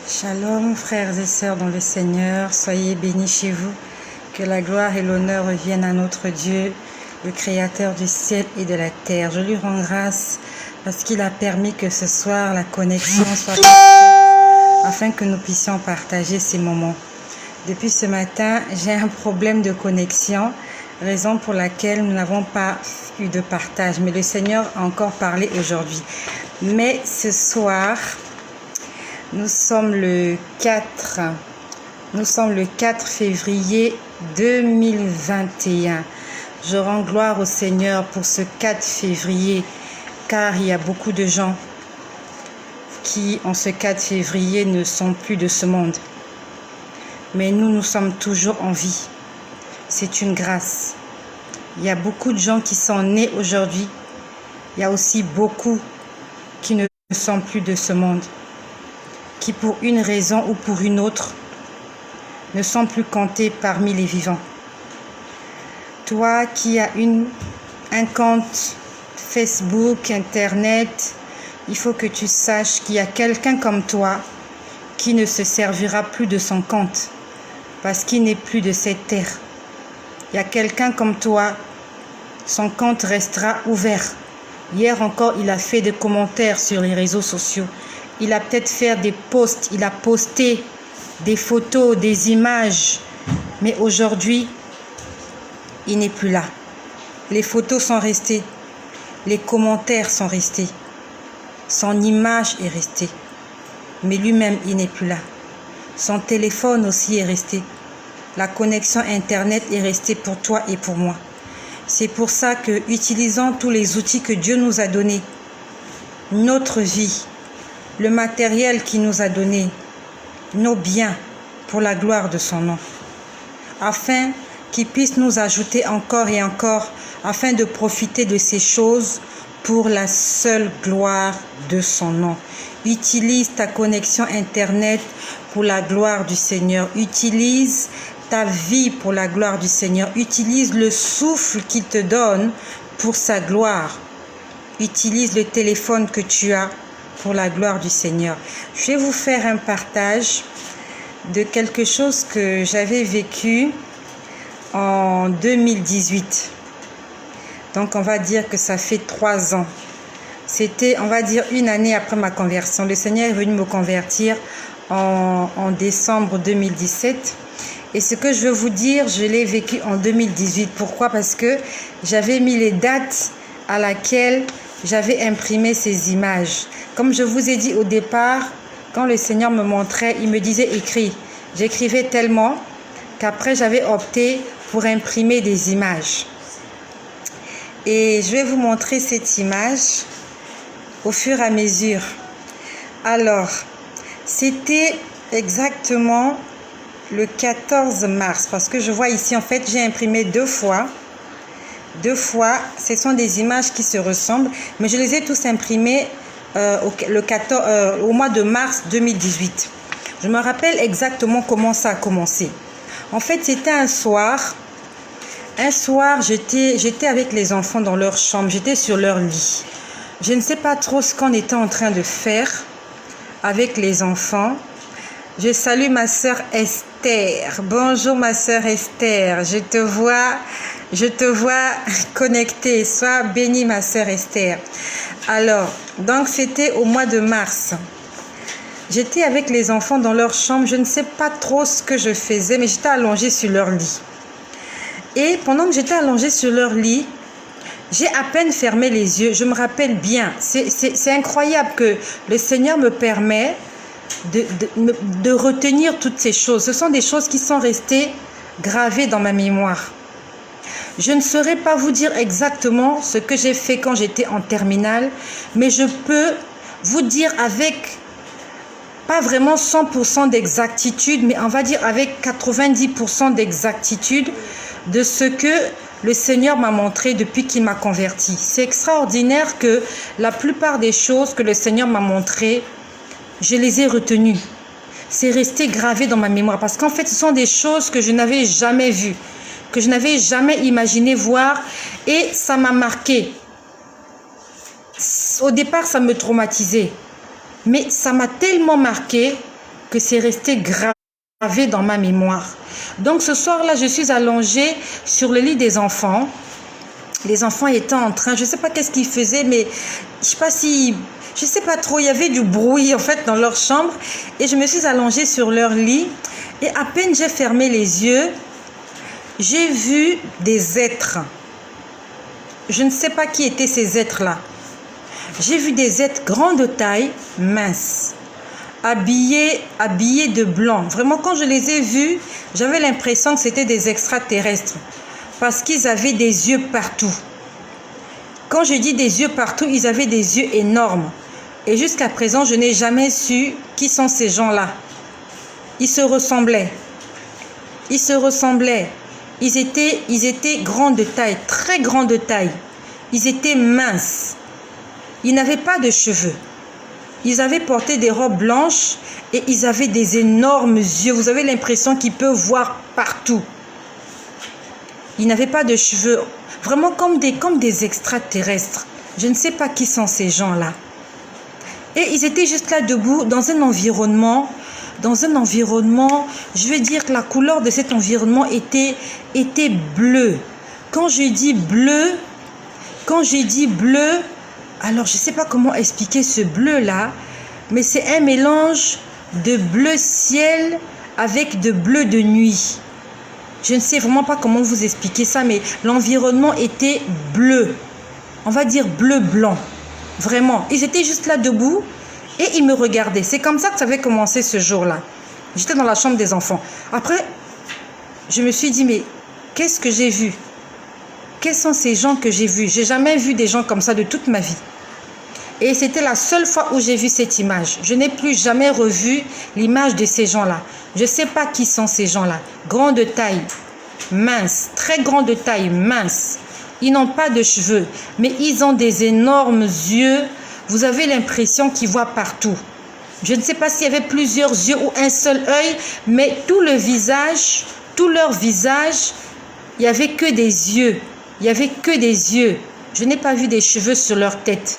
Shalom, frères et sœurs dans le Seigneur, soyez bénis chez vous, que la gloire et l'honneur reviennent à notre Dieu, le Créateur du ciel et de la terre. Je lui rends grâce parce qu'il a permis que ce soir la connexion soit parfaite afin que nous puissions partager ces moments. Depuis ce matin, j'ai un problème de connexion, raison pour laquelle nous n'avons pas eu de partage, mais le Seigneur a encore parlé aujourd'hui. Mais ce soir, nous sommes le 4 février 2021. Je rends gloire au Seigneur pour ce 4 février, car il y a beaucoup de gens qui, en ce 4 février, ne sont plus de ce monde. Mais nous sommes toujours en vie. C'est une grâce. Il y a beaucoup de gens qui sont nés aujourd'hui. Il y a aussi beaucoup qui ne sont plus de ce monde, qui pour une raison ou pour une autre ne sont plus comptés parmi les vivants. Toi qui as un compte Facebook, Internet, il faut que tu saches qu'il y a quelqu'un comme toi qui ne se servira plus de son compte parce qu'il n'est plus de cette terre. Il y a quelqu'un comme toi, son compte restera ouvert. Hier encore, il a fait des commentaires sur les réseaux sociaux. Il a peut-être fait des posts, il a posté des photos, des images. Mais aujourd'hui, il n'est plus là. Les photos sont restées. Les commentaires sont restés. Son image est restée. Mais lui-même, il n'est plus là. Son téléphone aussi est resté. La connexion Internet est restée pour toi et pour moi. C'est pour ça que, utilisant tous les outils que Dieu nous a donnés, notre vie, le matériel qu'il nous a donné, nos biens, pour la gloire de son nom, afin qu'il puisse nous ajouter encore et encore, afin de profiter de ces choses pour la seule gloire de son nom. Utilise ta connexion Internet pour la gloire du Seigneur. Utilise ta vie pour la gloire du Seigneur. Utilise le souffle qu'il te donne pour sa gloire. Utilise le téléphone que tu as pour la gloire du Seigneur. Je vais vous faire un partage de quelque chose que j'avais vécu en 2018. Donc on va dire que ça fait 3 ans. C'était, on va dire, une année après ma conversion. Le Seigneur est venu me convertir en décembre 2017. Et ce que je veux vous dire, je l'ai vécu en 2018. Pourquoi? Parce que j'avais mis les dates à laquelle j'avais imprimé ces images. Comme je vous ai dit au départ, quand le Seigneur me montrait, il me disait écris. J'écrivais tellement qu'après j'avais opté pour imprimer des images. Et je vais vous montrer cette image au fur et à mesure. Alors, c'était exactement le 14 mars, parce que je vois ici, en fait, j'ai imprimé 2 fois. 2 fois, ce sont des images qui se ressemblent, mais je les ai tous imprimées au mois de mars 2018. Je me rappelle exactement comment ça a commencé. En fait, c'était un soir, j'étais avec les enfants dans leur chambre, j'étais sur leur lit. Je ne sais pas trop ce qu'on était en train de faire avec les enfants. Je salue ma sœur Esther. Bonjour ma sœur Esther. Je te vois connectée. Sois bénie ma sœur Esther. Alors, donc c'était au mois de mars. J'étais avec les enfants dans leur chambre. Je ne sais pas trop ce que je faisais, mais j'étais allongée sur leur lit. Et pendant que j'étais allongée sur leur lit, j'ai à peine fermé les yeux. Je me rappelle bien. C'est incroyable que le Seigneur me permet de retenir toutes ces choses. Ce sont des choses qui sont restées gravées dans ma mémoire. Je ne saurais pas vous dire exactement ce que j'ai fait quand j'étais en terminale, mais je peux vous dire avec, pas vraiment 100% d'exactitude, mais on va dire avec 90% d'exactitude de ce que le Seigneur m'a montré depuis qu'il m'a converti. C'est extraordinaire que la plupart des choses que le Seigneur m'a montrées, je les ai retenues. C'est resté gravé dans ma mémoire parce qu'en fait, ce sont des choses que je n'avais jamais vues, que je n'avais jamais imaginé voir et ça m'a marqué. Au départ, ça me traumatisait, mais ça m'a tellement marqué que c'est resté gravé dans ma mémoire. Donc ce soir-là, je suis allongée sur le lit des enfants. Les enfants étaient en train, je ne sais pas qu'est-ce qu'ils faisaient, mais je sais pas si, je sais pas trop, il y avait du bruit en fait dans leur chambre. Et je me suis allongée sur leur lit. Et à peine j'ai fermé les yeux, j'ai vu des êtres. Je ne sais pas qui étaient ces êtres-là. J'ai vu des êtres grands de taille, minces, habillés de blanc. Vraiment, quand je les ai vus, j'avais l'impression que c'était des extraterrestres. Parce qu'ils avaient des yeux partout. Quand je dis des yeux partout, ils avaient des yeux énormes. Et jusqu'à présent, je n'ai jamais su qui sont ces gens-là. Ils se ressemblaient. Ils se ressemblaient. Ils étaient grands de taille, très grands de taille. Ils étaient minces. Ils n'avaient pas de cheveux. Ils avaient porté des robes blanches et ils avaient des énormes yeux. Vous avez l'impression qu'ils peuvent voir partout. Ils n'avaient pas de cheveux, vraiment comme des extraterrestres. Je ne sais pas qui sont ces gens-là. Et ils étaient juste là debout dans un environnement, je vais dire que la couleur de cet environnement était bleue. Quand je dis bleu, alors je ne sais pas comment expliquer ce bleu-là, mais c'est un mélange de bleu ciel avec de bleu de nuit. Je ne sais vraiment pas comment vous expliquer ça, mais l'environnement était bleu. On va dire bleu-blanc. Vraiment. Ils étaient juste là debout et ils me regardaient. C'est comme ça que ça avait commencé ce jour-là. J'étais dans la chambre des enfants. Après, je me suis dit, mais qu'est-ce que j'ai vu? Quels sont ces gens que j'ai vus? J'ai jamais vu des gens comme ça de toute ma vie. Et c'était la seule fois où j'ai vu cette image. Je n'ai plus jamais revu l'image de ces gens-là. Je ne sais pas qui sont ces gens-là. Grands de taille, minces, très grands de taille, minces. Ils n'ont pas de cheveux, mais ils ont des énormes yeux. Vous avez l'impression qu'ils voient partout. Je ne sais pas s'il y avait plusieurs yeux ou un seul œil, mais tout leur visage, il n'y avait que des yeux. Il n'y avait que des yeux. Je n'ai pas vu des cheveux sur leur tête.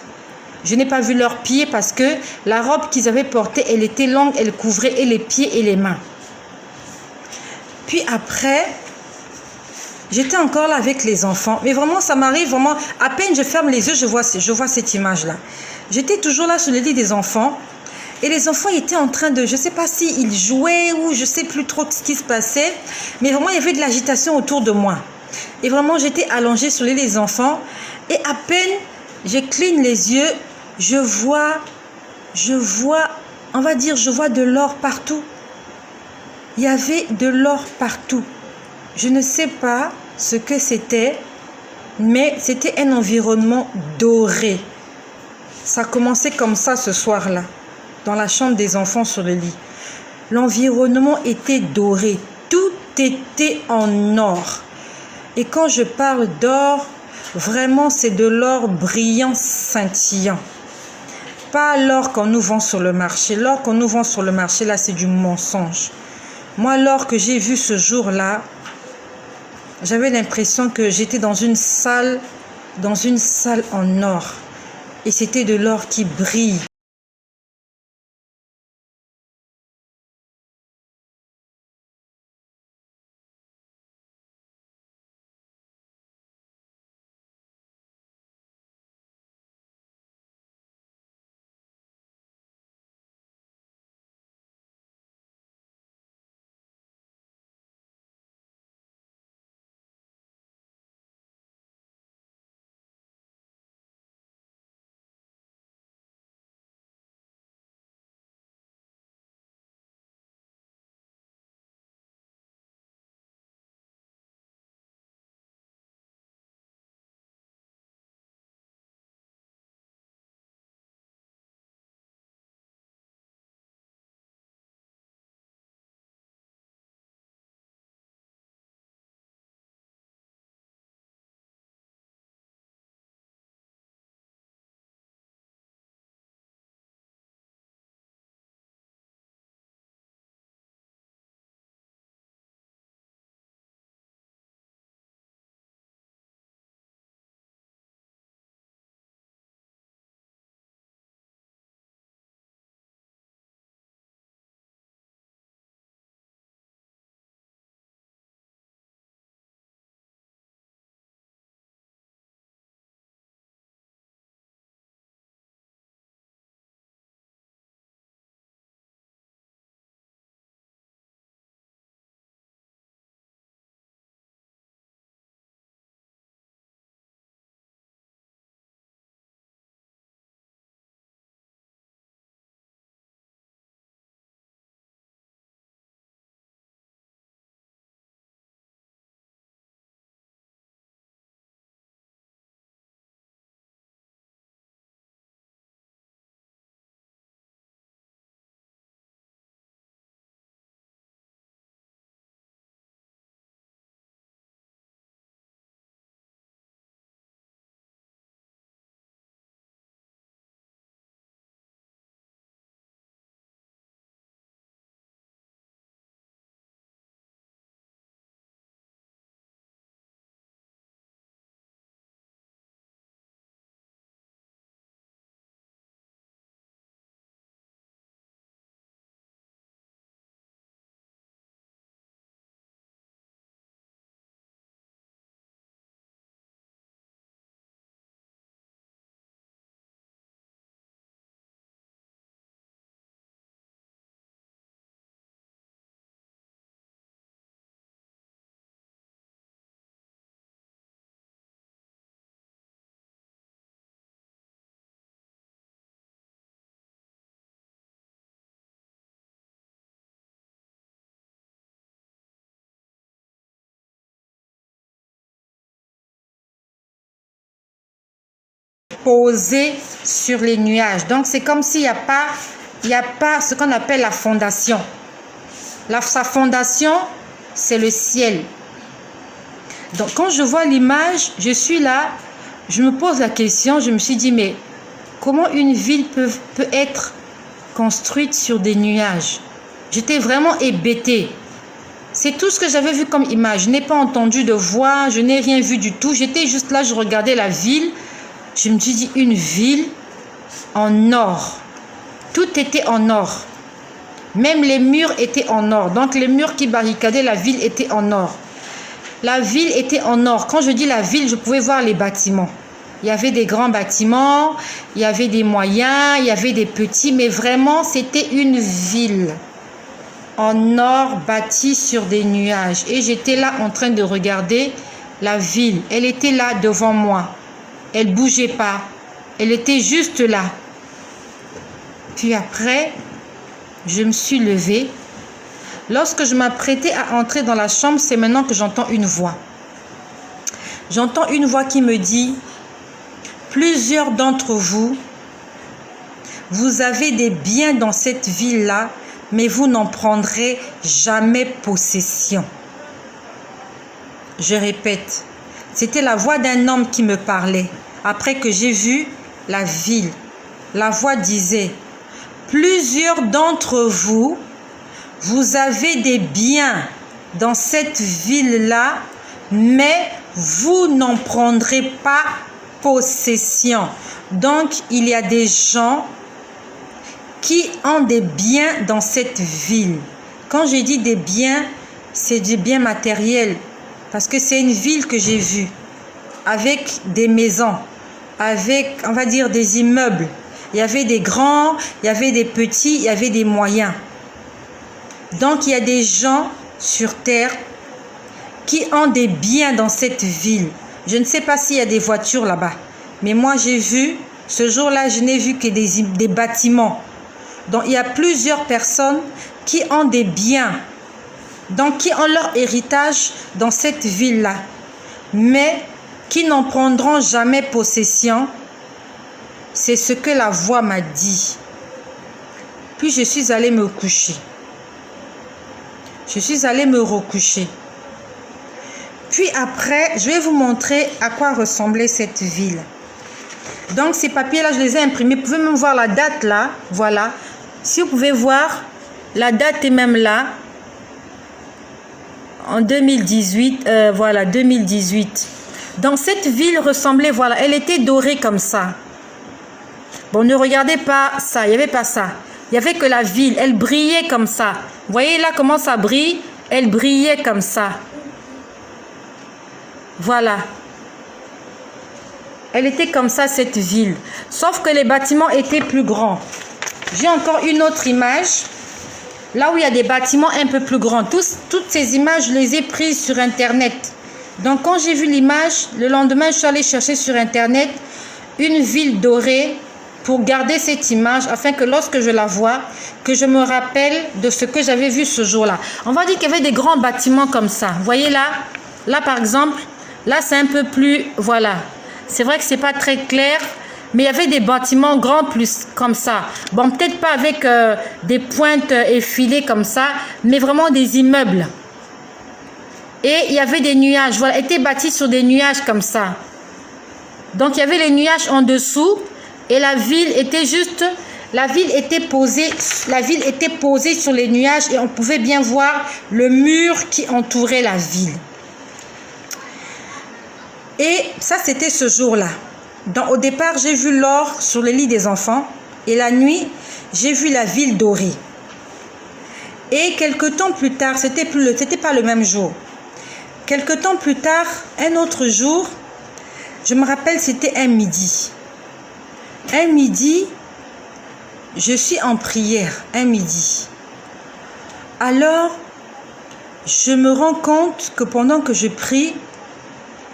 Je n'ai pas vu leurs pieds parce que la robe qu'ils avaient portée, elle était longue, elle couvrait et les pieds et les mains. Puis après, j'étais encore là avec les enfants. Mais vraiment, ça m'arrive vraiment, à peine je ferme les yeux, je vois cette image-là. J'étais toujours là sur le lit des enfants. Et les enfants étaient en train de, je ne sais pas s'ils jouaient ou je ne sais plus trop ce qui se passait. Mais vraiment, il y avait de l'agitation autour de moi. Et vraiment, j'étais allongée sur le lit des enfants. Et à peine, je cligne les yeux. Je vois, on va dire, je vois de l'or partout. Il y avait de l'or partout. Je ne sais pas ce que c'était, mais c'était un environnement doré. Ça a commencé comme ça ce soir-là, dans la chambre des enfants sur le lit. L'environnement était doré. Tout était en or. Et quand je parle d'or, vraiment c'est de l'or brillant, scintillant. Pas l'or qu'on nous vend sur le marché. L'or qu'on nous vend sur le marché, là, c'est du mensonge. Moi, l'or que j'ai vu ce jour-là, j'avais l'impression que j'étais dans une salle en or. Et c'était de l'or qui brille. posé sur les nuages. Donc, c'est comme s'il n'y a pas ce qu'on appelle la fondation. Sa fondation, c'est le ciel. Donc, quand je vois l'image, je suis là, je me pose la question, je me suis dit, mais comment une ville peut être construite sur des nuages? J'étais vraiment hébétée. C'est tout ce que j'avais vu comme image. Je n'ai pas entendu de voix, je n'ai rien vu du tout. J'étais juste là, je regardais la ville. Je me suis dit, une ville en or. Tout était en or. Même les murs étaient en or. Donc les murs qui barricadaient la ville étaient en or. La ville était en or. Quand je dis la ville, je pouvais voir les bâtiments. Il y avait des grands bâtiments, il y avait des moyens, il y avait des petits, mais vraiment, c'était une ville en or bâtie sur des nuages. Et j'étais là en train de regarder la ville. Elle était là devant moi. Elle ne bougeait pas. Elle était juste là. Puis après, je me suis levée. Lorsque je m'apprêtais à entrer dans la chambre, c'est maintenant que j'entends une voix. J'entends une voix qui me dit: plusieurs d'entre vous, vous avez des biens dans cette ville-là, mais vous n'en prendrez jamais possession. Je répète, c'était la voix d'un homme qui me parlait. Après que j'ai vu la ville, la voix disait: plusieurs d'entre vous, vous avez des biens dans cette ville-là, mais vous n'en prendrez pas possession. Donc, il y a des gens qui ont des biens dans cette ville. Quand je dis des biens, c'est des biens matériels. Parce que c'est une ville que j'ai vue, avec des maisons, avec, on va dire, des immeubles. Il y avait des grands, il y avait des petits, il y avait des moyens. Donc, il y a des gens sur terre qui ont des biens dans cette ville. Je ne sais pas s'il y a des voitures là-bas. Mais moi, j'ai vu, ce jour-là, je n'ai vu que des bâtiments. Donc, il y a plusieurs personnes qui ont des biens. Donc, qui ont leur héritage dans cette ville-là. Mais qui n'en prendront jamais possession. C'est ce que la voix m'a dit. Puis, je suis allée me coucher. Je suis allée me recoucher. Puis après, je vais vous montrer à quoi ressemblait cette ville. Donc, ces papiers-là, je les ai imprimés. Vous pouvez même voir la date là. Voilà. Si vous pouvez voir, la date est même là. En 2018. Voilà, 2018. Donc, cette ville ressemblait, voilà, elle était dorée comme ça. Bon, ne regardez pas ça. Il n'y avait pas ça. Il n'y avait que la ville. Elle brillait comme ça. Vous voyez là comment ça brille? Elle brillait comme ça. Voilà. Elle était comme ça, cette ville. Sauf que les bâtiments étaient plus grands. J'ai encore une autre image. Là où il y a des bâtiments un peu plus grands. Toutes ces images, je les ai prises sur Internet. Donc, quand j'ai vu l'image, le lendemain, je suis allée chercher sur Internet une ville dorée pour garder cette image afin que lorsque je la vois, que je me rappelle de ce que j'avais vu ce jour-là. On va dire qu'il y avait des grands bâtiments comme ça. Vous voyez là? Là, par exemple, là, c'est un peu plus... Voilà. C'est vrai que c'est pas très clair, mais il y avait des bâtiments grands plus comme ça. Bon, peut-être pas avec des pointes effilées comme ça, mais vraiment des immeubles. Et il y avait des nuages. Voilà, étaient bâtis sur des nuages comme ça. Donc, il y avait les nuages en dessous et la ville était juste... La ville était posée sur les nuages et on pouvait bien voir le mur qui entourait la ville. Et ça, c'était ce jour-là. Au départ, j'ai vu l'or sur le lit des enfants. Et la nuit, j'ai vu la ville dorée. Et quelque temps plus tard, c'était pas le même jour. Quelque temps plus tard, un autre jour, je me rappelle, c'était un midi. Un midi, je suis en prière, un midi. Alors, je me rends compte que pendant que je prie,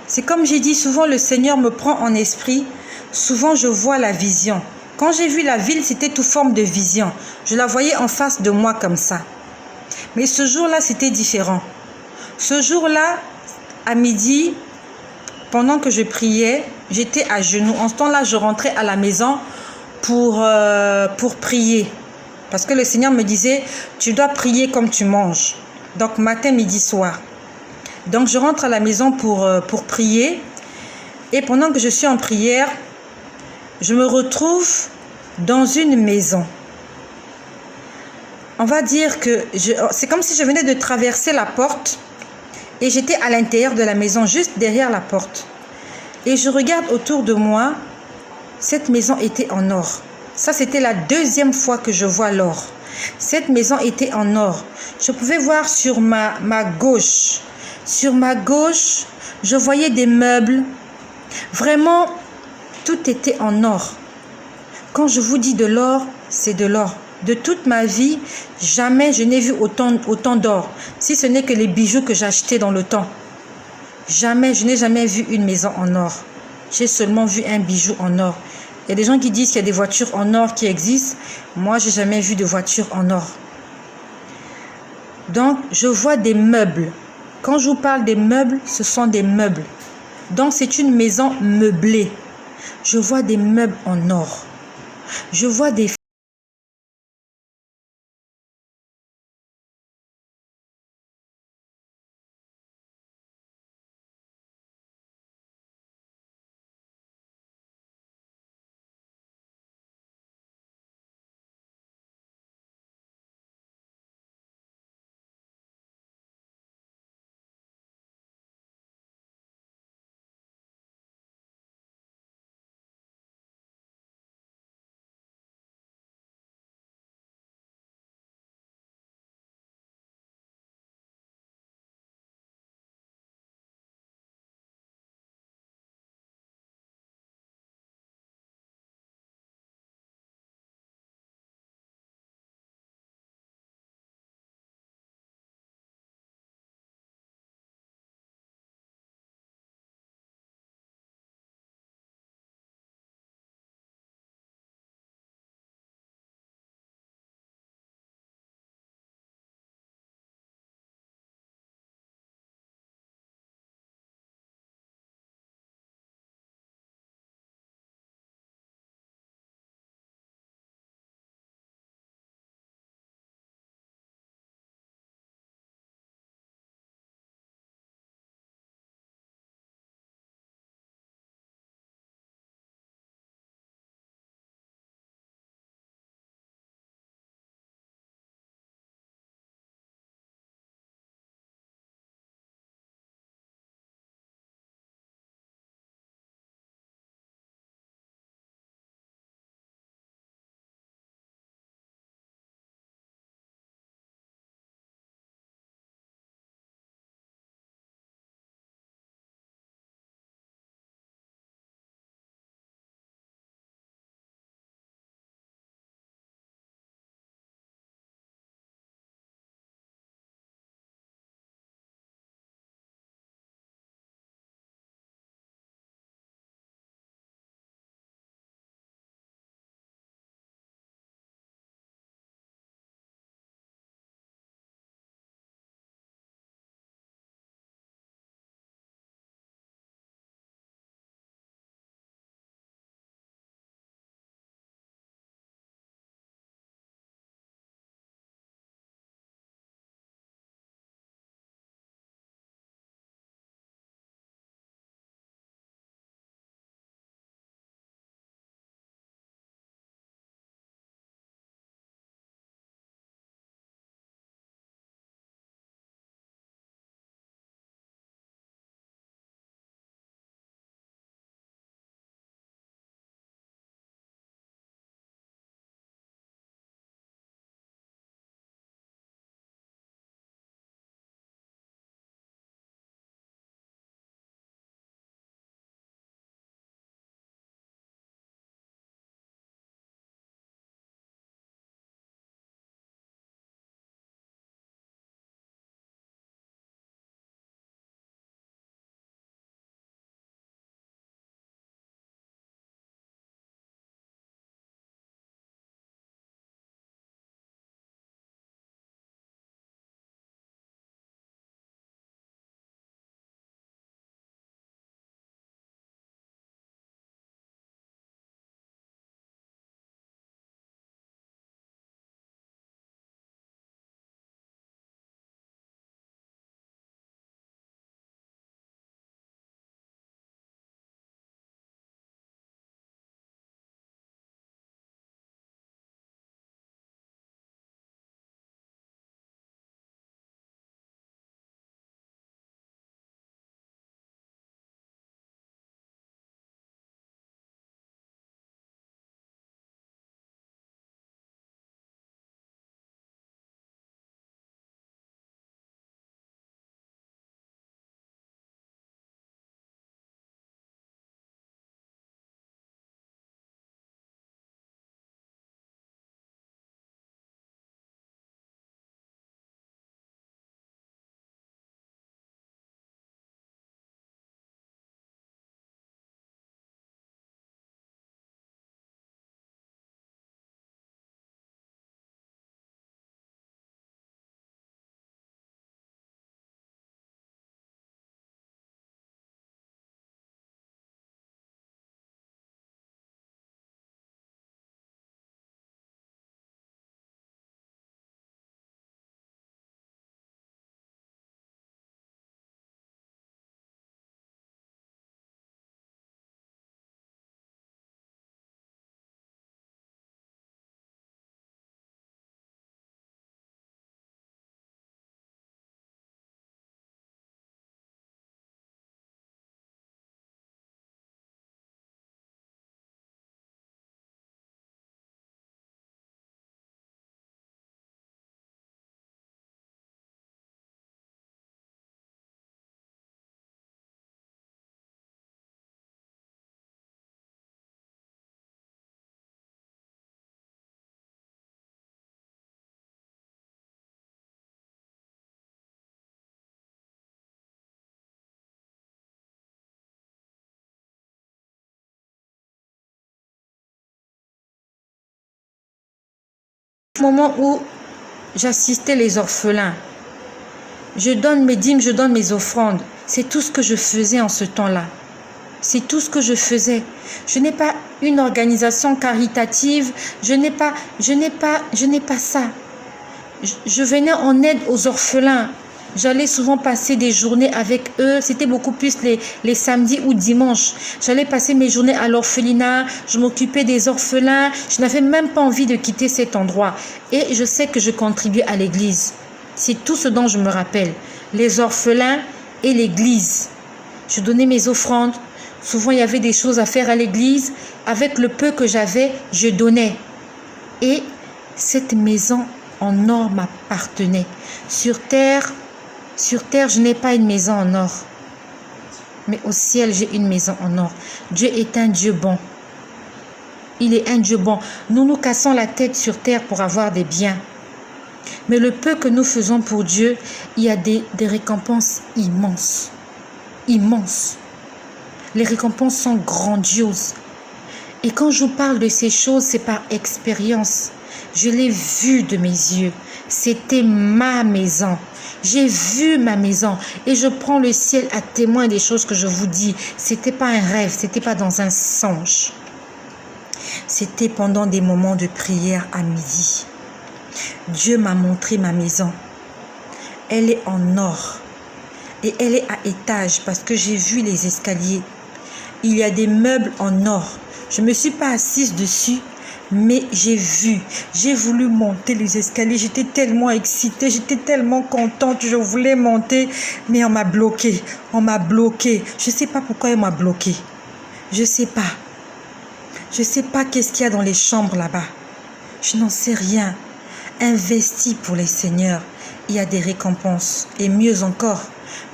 c'est comme j'ai dit, souvent le Seigneur me prend en esprit, souvent je vois la vision. Quand j'ai vu la ville, c'était sous forme de vision. Je la voyais en face de moi comme ça. Mais ce jour-là, c'était différent. Ce jour-là, à midi, pendant que je priais, j'étais à genoux. En ce temps-là, je rentrais à la maison pour prier. Parce que le Seigneur me disait, tu dois prier comme tu manges. Donc matin, midi, soir. Donc je rentre à la maison pour prier. Et pendant que je suis en prière, je me retrouve dans une maison. On va dire que c'est comme si je venais de traverser la porte et j'étais à l'intérieur de la maison, juste derrière la porte. Et je regarde autour de moi, cette maison était en or. Ça, c'était la deuxième fois que je vois l'or. Cette maison était en or. Je pouvais voir sur ma gauche. Sur ma gauche, je voyais des meubles. Vraiment, tout était en or. Quand je vous dis de l'or, c'est de l'or. De toute ma vie, jamais je n'ai vu autant d'or. Si ce n'est que les bijoux que j'achetais dans le temps. Jamais, je n'ai jamais vu une maison en or. J'ai seulement vu un bijou en or. Il y a des gens qui disent qu'il y a des voitures en or qui existent. Moi, je n'ai jamais vu de voiture en or. Donc, je vois des meubles. Quand je vous parle des meubles, ce sont des meubles. Donc, c'est une maison meublée. Je vois des meubles en or. Je vois des moment où j'assistais les orphelins, je donne mes dîmes, je donne mes offrandes. C'est tout ce que je faisais en ce temps-là. C'est tout ce que je faisais. Je n'ai pas une organisation caritative. Je n'ai pas ça. Je venais en aide aux orphelins. J'allais souvent passer des journées avec eux. C'était beaucoup plus les samedis ou dimanches. J'allais passer mes journées à l'orphelinat. Je m'occupais des orphelins. Je n'avais même pas envie de quitter cet endroit. Et je sais que je contribuais à l'église. C'est tout ce dont je me rappelle. Les orphelins et l'église. Je donnais mes offrandes. Souvent, il y avait des choses à faire à l'église. Avec le peu que j'avais, je donnais. Et cette maison en or m'appartenait. Sur terre, je n'ai pas une maison en or. Mais au ciel, j'ai une maison en or. Dieu est un Dieu bon. Il est un Dieu bon. Nous nous cassons la tête sur terre pour avoir des biens. Mais le peu que nous faisons pour Dieu, il y a des récompenses immenses. Immenses. Les récompenses sont grandioses. Et quand je vous parle de ces choses, c'est par expérience. Je l'ai vu de mes yeux. C'était ma maison. J'ai vu ma maison. Et je prends le ciel à témoin des choses que je vous dis. Ce n'était pas un rêve, ce n'était pas dans un songe. C'était pendant des moments de prière à midi. Dieu m'a montré ma maison. Elle est en or. Et elle est à étage parce que j'ai vu les escaliers. Il y a des meubles en or. Je ne me suis pas assise dessus, mais j'ai voulu monter les escaliers. J'étais tellement excitée, j'étais tellement contente. Je voulais monter, mais on m'a bloqué. On m'a bloqué. Je ne sais pas pourquoi on m'a bloqué. Je ne sais pas. Je ne sais pas qu'est-ce qu'il y a dans les chambres là-bas. Je n'en sais rien. Investis pour les seigneurs. Il y a des récompenses. Et mieux encore,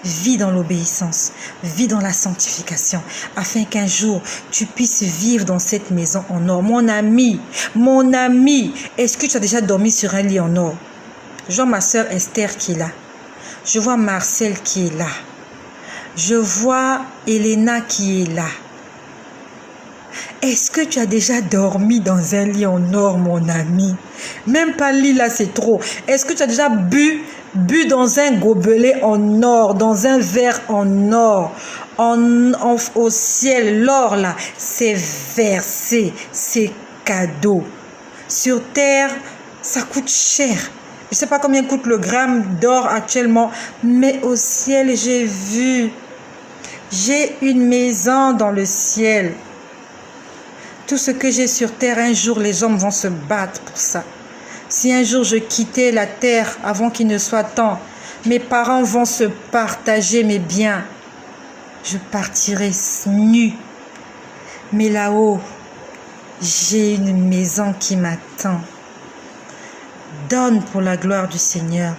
vis dans l'obéissance, vis dans la sanctification, afin qu'un jour, tu puisses vivre dans cette maison en or. Mon ami, est-ce que tu as déjà dormi sur un lit en or? Je vois ma soeur Esther qui est là. Je vois Marcel qui est là. Je vois Elena qui est là. Est-ce que tu as déjà dormi dans un lit en or, mon ami? Même pas lit là, c'est trop. Est-ce que tu as déjà bu dans un gobelet en or, dans un verre en or, au ciel? L'or là, c'est versé, c'est cadeau. Sur terre, ça coûte cher. Je ne sais pas combien coûte le gramme d'or actuellement, mais au ciel, j'ai vu. J'ai une maison dans le ciel. Tout ce que j'ai sur terre, un jour, les hommes vont se battre pour ça. Si un jour je quittais la terre avant qu'il ne soit temps, mes parents vont se partager mes biens. Je partirai nue. Mais là-haut, j'ai une maison qui m'attend. Donne pour la gloire du Seigneur.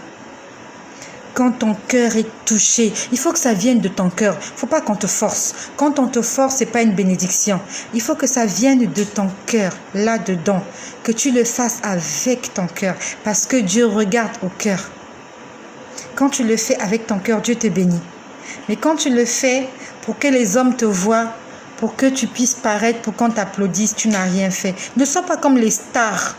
Quand ton cœur est touché, il faut que ça vienne de ton cœur. Il ne faut pas qu'on te force. Quand on te force, ce n'est pas une bénédiction. Il faut que ça vienne de ton cœur, là-dedans. Que tu le fasses avec ton cœur. Parce que Dieu regarde au cœur. Quand tu le fais avec ton cœur, Dieu te bénit. Mais quand tu le fais pour que les hommes te voient, pour que tu puisses paraître, pour qu'on t'applaudisse, tu n'as rien fait. Ne sois pas comme les stars.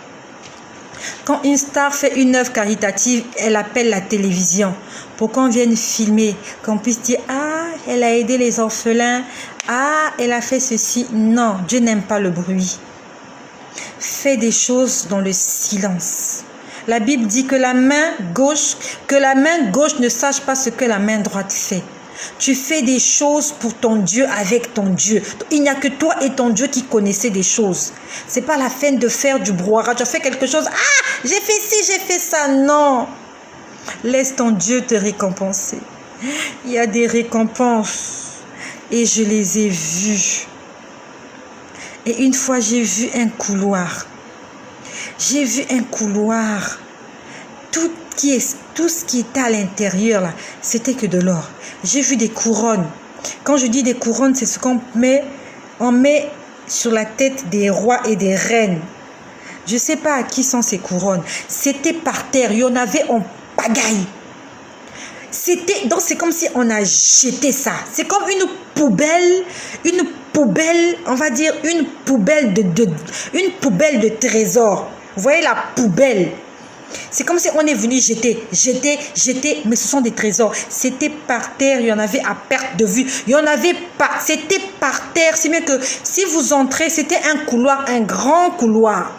Quand une star fait une œuvre caritative, elle appelle la télévision pour qu'on vienne filmer, qu'on puisse dire « Ah, elle a aidé les orphelins. Ah, elle a fait ceci. » Non, Dieu n'aime pas le bruit. Fais des choses dans le silence. La Bible dit que la main gauche ne sache pas ce que la main droite fait. Tu fais des choses pour ton Dieu avec ton Dieu. Il n'y a que toi et ton Dieu qui connaissez des choses. C'est pas la peine de faire du brouhaha. Tu as fait quelque chose. Ah, j'ai fait ci, j'ai fait ça. Non. Laisse ton Dieu te récompenser. Il y a des récompenses. Et je les ai vues. Et une fois, j'ai vu un couloir. J'ai vu un couloir. Tout ce qui était à l'intérieur, là, c'était que de l'or. J'ai vu des couronnes. Quand je dis des couronnes, c'est ce qu'on met. On met sur la tête des rois et des reines. Je ne sais pas à qui sont ces couronnes. C'était par terre. Il y en avait en pagaille. Donc c'est comme si on a jeté ça. C'est comme une poubelle, on va dire une poubelle de trésors. Vous voyez la poubelle? C'est comme si on est venu jeter, mais ce sont des trésors. C'était par terre, il y en avait à perte de vue. Il y en avait pas, c'était par terre. C'est mieux que si vous entrez, c'était un couloir, un grand couloir.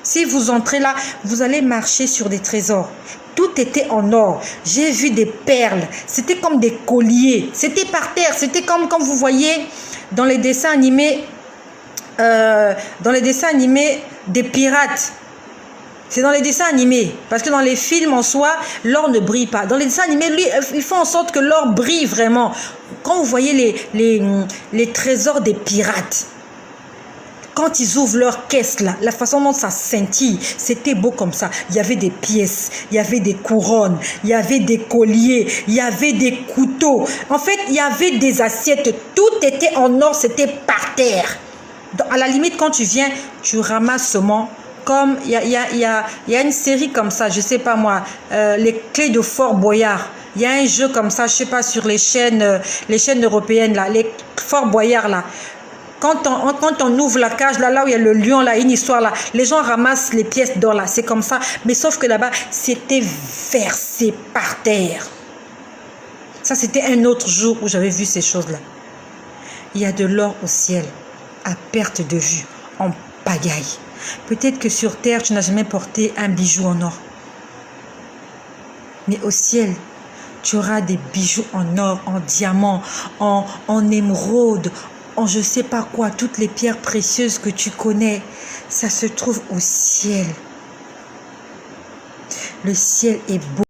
Si vous entrez là, vous allez marcher sur des trésors. Tout était en or. J'ai vu des perles. C'était comme des colliers. C'était par terre. C'était comme vous voyez dans les dessins animés, des pirates. C'est dans les dessins animés. Parce que dans les films en soi, l'or ne brille pas. Dans les dessins animés, lui, ils font en sorte que l'or brille vraiment. Quand vous voyez les trésors des pirates, quand ils ouvrent leur caisse là, la façon dont ça scintille, c'était beau comme ça. Il y avait des pièces, il y avait des couronnes, il y avait des colliers, il y avait des couteaux. En fait, il y avait des assiettes. Tout était en or, c'était par terre. À la limite, quand tu viens, tu ramasses seulement. Comme il y a une série comme ça, je sais pas moi, les clés de Fort Boyard. Il y a un jeu comme ça, je sais pas, sur les chaînes européennes là, les Fort Boyard là. Quand on ouvre la cage, là où il y a le lion, là, une histoire, là, les gens ramassent les pièces d'or, là, c'est comme ça. Mais sauf que là-bas, c'était versé par terre. Ça, c'était un autre jour où j'avais vu ces choses-là. Il y a de l'or au ciel, à perte de vue, en pagaille. Peut-être que sur terre, tu n'as jamais porté un bijou en or. Mais au ciel, tu auras des bijoux en or, en diamant, en émeraude, en je ne sais pas quoi, toutes les pierres précieuses que tu connais, ça se trouve au ciel. Le ciel est beau.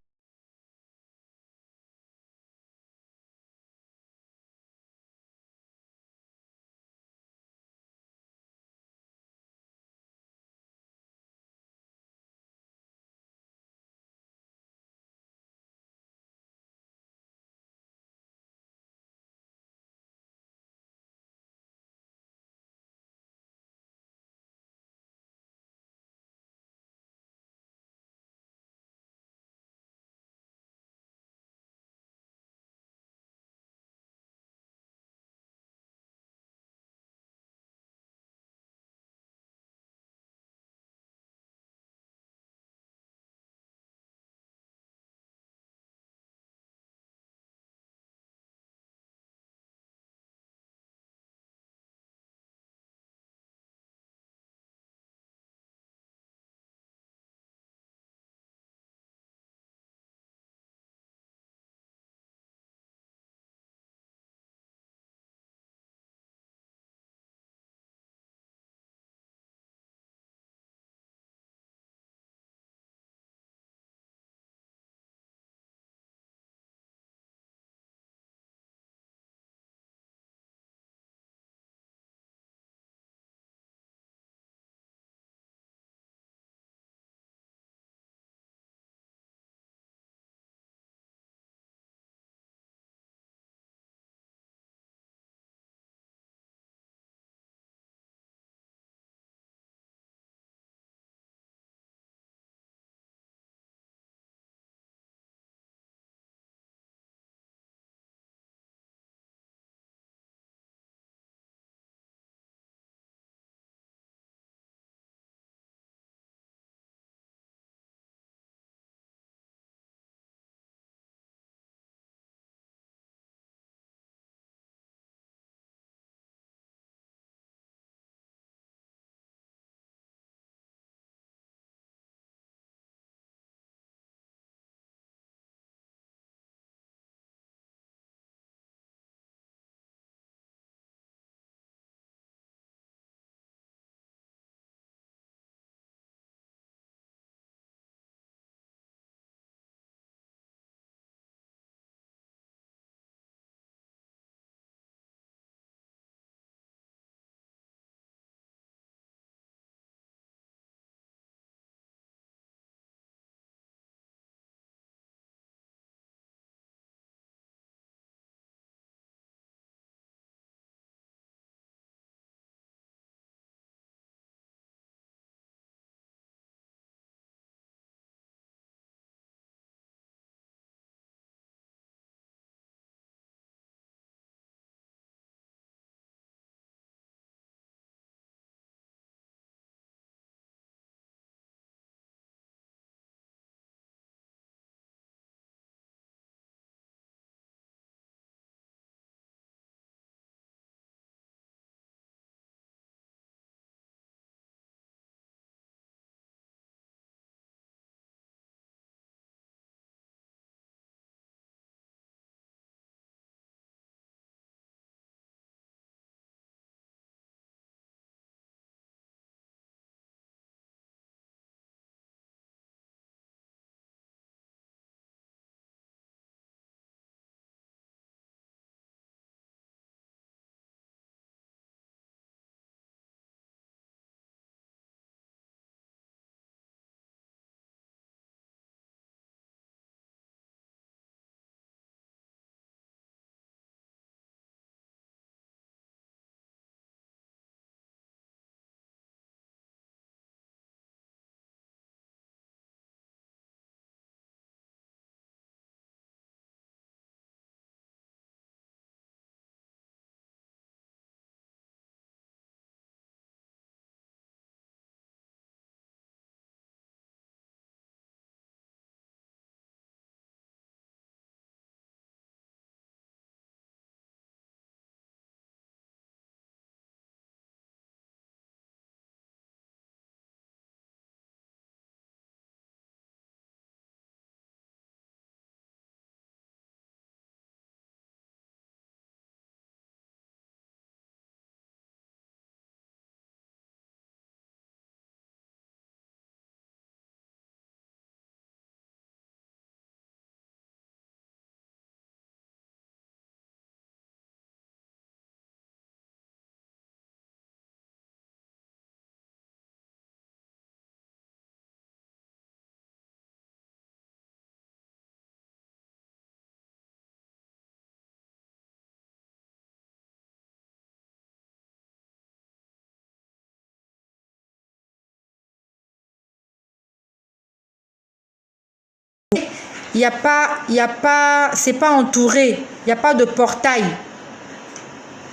c'est pas entouré, il n'y a pas de portail.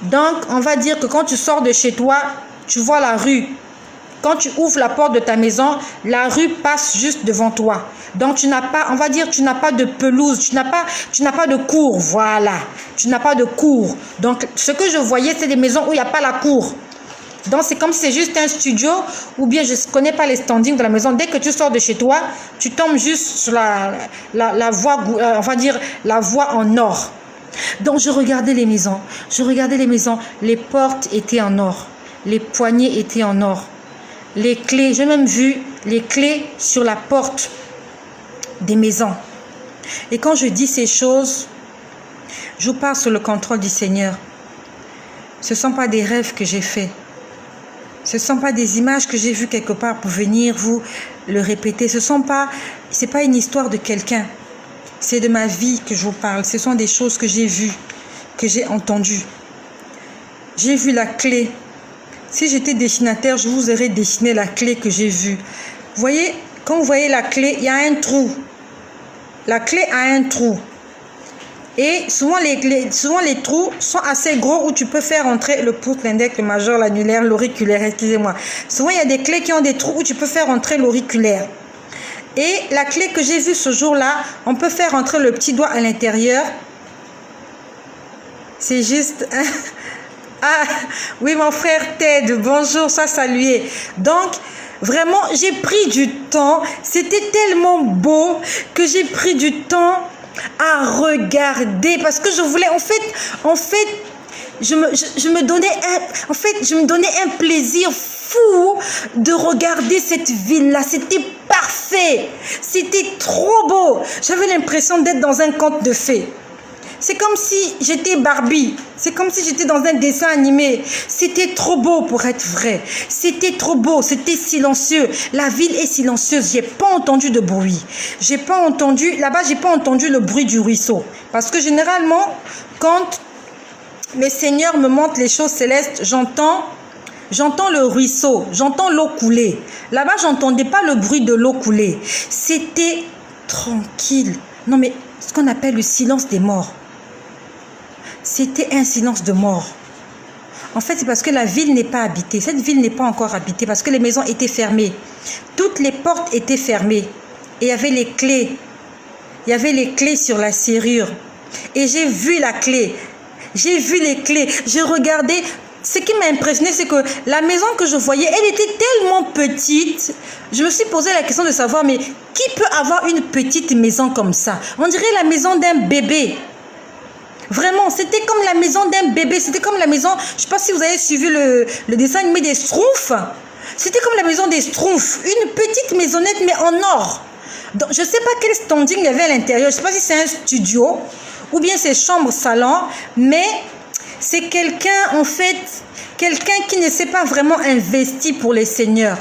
Donc, on va dire que quand tu sors de chez toi, tu vois la rue. Quand tu ouvres la porte de ta maison, la rue passe juste devant toi. Donc, tu n'as pas, on va dire, tu n'as pas de pelouse, tu n'as pas de cour, voilà. Tu n'as pas de cour. Donc, ce que je voyais, c'est des maisons où il n'y a pas la cour. Donc, c'est comme si c'est juste un studio, ou bien je ne connais pas les standings de la maison. Dès que tu sors de chez toi, tu tombes juste sur la voie, on va dire, la voie en or. Donc, je regardais les maisons. Les portes étaient en or. Les poignées étaient en or. Les clés, j'ai même vu les clés sur la porte des maisons. Et quand je dis ces choses, je pars sur le contrôle du Seigneur. Ce ne sont pas des rêves que j'ai faits. Ce ne sont pas des images que j'ai vues quelque part pour venir vous le répéter. C'est pas une histoire de quelqu'un. C'est de ma vie que je vous parle. Ce sont des choses que j'ai vues, que j'ai entendues. J'ai vu la clé. Si j'étais dessinateur, je vous aurais dessiné la clé que j'ai vue. Vous voyez, quand vous voyez la clé, il y a un trou. La clé a un trou. Et souvent les trous sont assez gros où tu peux faire entrer le pouce, l'index, le majeur, l'annulaire, l'auriculaire, excusez-moi. Souvent, il y a des clés qui ont des trous où tu peux faire entrer l'auriculaire. Et la clé que j'ai vue ce jour-là, on peut faire entrer le petit doigt à l'intérieur. C'est juste... Ah, oui, mon frère Ted, bonjour, sois salué. Donc, vraiment, j'ai pris du temps. C'était tellement beau que j'ai pris du temps à regarder. Parce que je voulais, en fait, je me donnais un plaisir fou de regarder cette ville-là. C'était parfait. C'était trop beau. J'avais l'impression d'être dans un conte de fées. C'est comme si j'étais Barbie. C'est comme si j'étais dans un dessin animé. C'était trop beau pour être vrai. C'était trop beau. C'était silencieux. La ville est silencieuse. J'ai pas entendu de bruit. Là-bas, j'ai pas entendu le bruit du ruisseau. Parce que généralement, quand le Seigneur me montre les choses célestes, j'entends le ruisseau. J'entends l'eau couler. Là-bas, j'entendais pas le bruit de l'eau couler. C'était tranquille. Non, mais ce qu'on appelle le silence des morts. C'était un silence de mort. En fait, c'est parce que la ville n'est pas habitée. Cette ville n'est pas encore habitée parce que les maisons étaient fermées. Toutes les portes étaient fermées. Et il y avait les clés. Il y avait les clés sur la serrure. Et j'ai vu la clé. J'ai vu les clés. J'ai regardé. Ce qui m'a impressionné, c'est que la maison que je voyais, elle était tellement petite. Je me suis posé la question de savoir, mais qui peut avoir une petite maison comme ça? On dirait la maison d'un bébé. Vraiment, c'était comme la maison d'un bébé. C'était comme la maison, je ne sais pas si vous avez suivi le dessin animé des Schtroumpfs. C'était comme la maison des Schtroumpfs. Une petite maisonnette, mais en or. Donc, je ne sais pas quel standing il y avait à l'intérieur. Je ne sais pas si c'est un studio ou bien c'est chambre-salon. Mais c'est quelqu'un, en fait, quelqu'un qui ne s'est pas vraiment investi pour les seigneurs.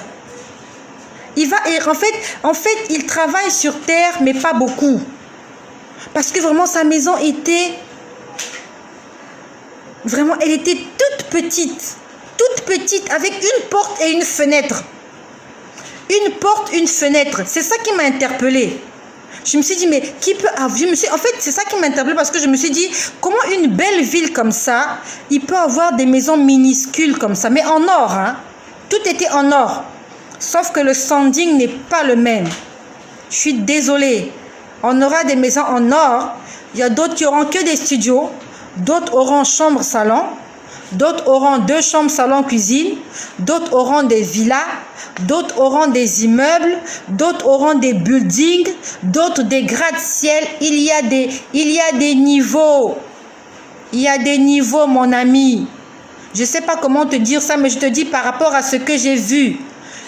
En fait, il travaille sur terre, mais pas beaucoup. Parce que vraiment, sa maison était... Vraiment, elle était toute petite, avec une porte et une fenêtre. Une porte, une fenêtre. C'est ça qui m'a interpellée. Je me suis dit, mais qui peut avoir... En fait, c'est ça qui m'a interpellée parce que je me suis dit, comment une belle ville comme ça, il peut avoir des maisons minuscules comme ça, mais en or, hein. Tout était en or. Sauf que le standing n'est pas le même. Je suis désolée. On aura des maisons en or. Il y a d'autres qui auront que des studios. D'autres auront chambre-salon, d'autres auront 2 chambres, salon, cuisine, d'autres auront des villas, d'autres auront des immeubles, d'autres auront des buildings, d'autres des gratte-ciel. Il y a des niveaux. Il y a des niveaux, mon ami. Je ne sais pas comment te dire ça, mais je te dis par rapport à ce que j'ai vu.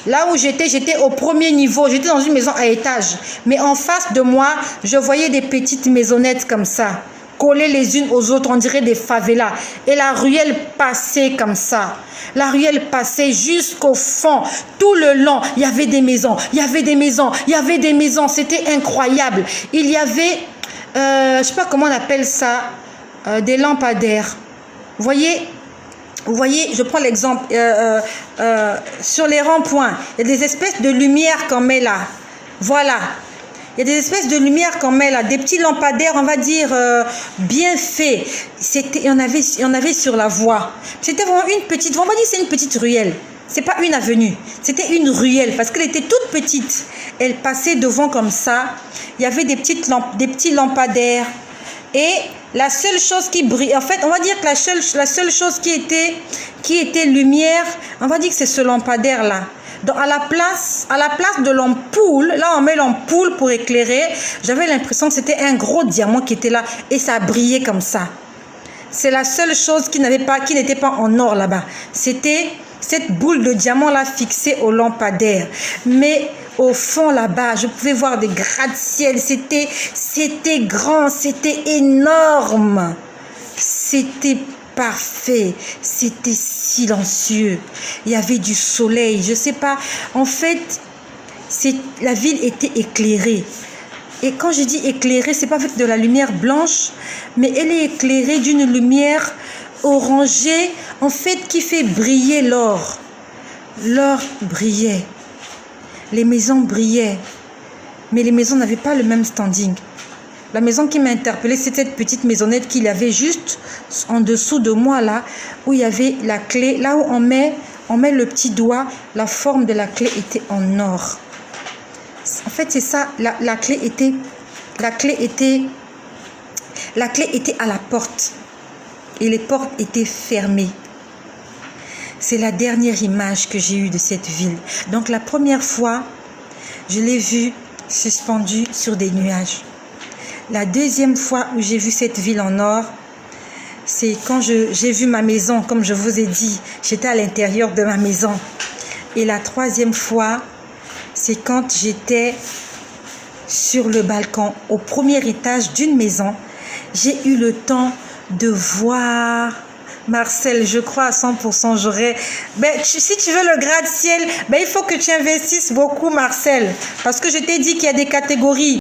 Là où j'étais au premier niveau. J'étais dans une maison à étage. Mais en face de moi, je voyais des petites maisonnettes comme ça, collées les unes aux autres, on dirait des favelas. Et la ruelle passait comme ça. La ruelle passait jusqu'au fond. Tout le long, il y avait des maisons. Il y avait des maisons. Il y avait des maisons. C'était incroyable. Il y avait, je ne sais pas comment on appelle ça, des lampadaires. Vous voyez, je prends l'exemple, sur les ronds-points, il y a des espèces de lumière qu'on met là. Voilà. Il y a des espèces de lumière qu'on met là, des petits lampadaires, on va dire, bien faits. Il y en avait sur la voie. C'était vraiment une petite voie. On va dire c'est une petite ruelle. C'est pas une avenue. C'était une ruelle parce qu'elle était toute petite. Elle passait devant comme ça. Il y avait des petits lampadaires. Et la seule chose qui brille, en fait, on va dire que la seule chose qui était lumière, on va dire que c'est ce lampadaire-là. Donc à la place de l'ampoule, là on met l'ampoule pour éclairer, j'avais l'impression que c'était un gros diamant qui était là et ça brillait comme ça. C'est la seule chose qui n'était pas en or là-bas. C'était cette boule de diamant là fixée au lampadaire. Mais au fond là-bas, je pouvais voir des gratte-ciel. C'était grand, c'était énorme. C'était parfait, c'était silencieux. Il y avait du soleil, je sais pas. En fait, la ville était éclairée. Et quand je dis éclairée, c'est pas avec de la lumière blanche, mais elle est éclairée d'une lumière orangée, en fait, qui fait briller l'or. L'or brillait. Les maisons brillaient. Mais les maisons n'avaient pas le même standing. La maison qui m'a interpellée, c'était cette petite maisonnette qu'il y avait juste en dessous de moi, là, où il y avait la clé. Là où on met le petit doigt, la forme de la clé était en or. En fait, c'est ça, la clé était à la porte. Et les portes étaient fermées. C'est la dernière image que j'ai eue de cette ville. Donc, la première fois, je l'ai vue suspendue sur des nuages. La deuxième fois où j'ai vu cette ville en or, c'est quand j'ai vu ma maison, comme je vous ai dit, j'étais à l'intérieur de ma maison. Et la troisième fois, c'est quand j'étais sur le balcon, au premier étage d'une maison. J'ai eu le temps de voir Marcel, je crois à 100%, si tu veux le gratte-ciel, il faut que tu investisses beaucoup, Marcel. Parce que je t'ai dit qu'il y a des catégories.